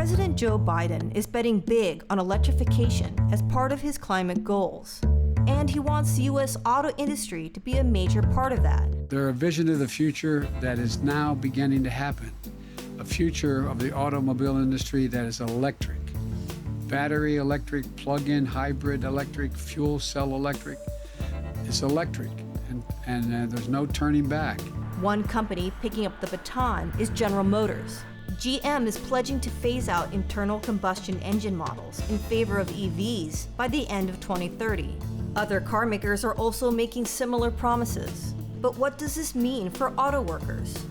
President Joe Biden is betting big on electrification as part of his climate goals. And he wants the U.S. auto industry to be a major part of that. They're a vision of the future that is now beginning to happen. A future of the automobile industry that is electric. Battery electric, plug-in hybrid electric, fuel cell electric. It's electric, and there's no turning back. One company picking up the baton is General Motors. GM is pledging to phase out internal combustion engine models in favor of EVs by the end of 2030. Other car makers are also making similar promises. But what does this mean for auto workers?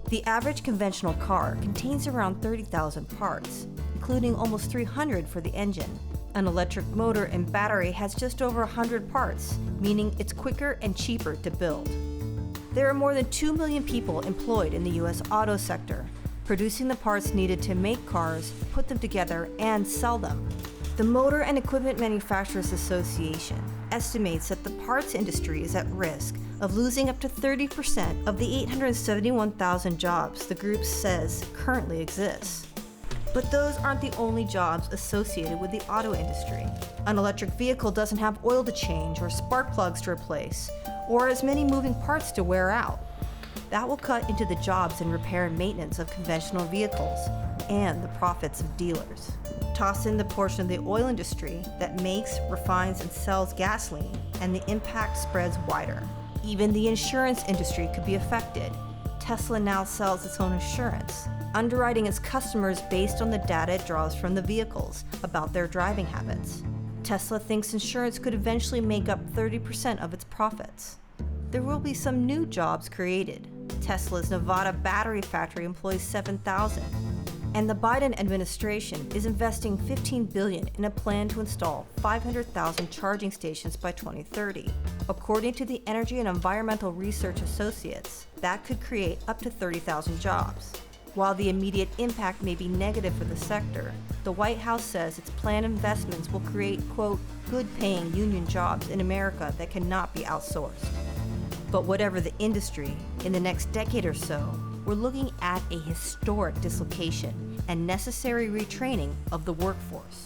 The average conventional car contains around 30,000 parts, including almost 300 for the engine. An electric motor and battery has just over 100 parts, meaning it's quicker and cheaper to build. There are more than 2 million people employed in the U.S. auto sector, producing the parts needed to make cars, put them together, and sell them. The Motor and Equipment Manufacturers Association estimates that the parts industry is at risk of losing up to 30% of the 871,000 jobs the group says currently exists. But those aren't the only jobs associated with the auto industry. An electric vehicle doesn't have oil to change or spark plugs to replace, or as many moving parts to wear out. That will cut into the jobs in repair and maintenance of conventional vehicles and the profits of dealers. Toss in the portion of the oil industry that makes, refines, and sells gasoline, and the impact spreads wider. Even the insurance industry could be affected. Tesla now sells its own insurance, underwriting its customers based on the data it draws from the vehicles about their driving habits. Tesla thinks insurance could eventually make up 30% of its profits. There will be some new jobs created. Tesla's Nevada battery factory employs 7,000. And the Biden administration is investing $15 billion in a plan to install 500,000 charging stations by 2030. According to the Energy and Environmental Research Associates, that could create up to 30,000 jobs. While the immediate impact may be negative for the sector, the White House says its planned investments will create, quote, good-paying union jobs in America that cannot be outsourced. But whatever the industry, in the next decade or so, we're looking at a historic dislocation and necessary retraining of the workforce.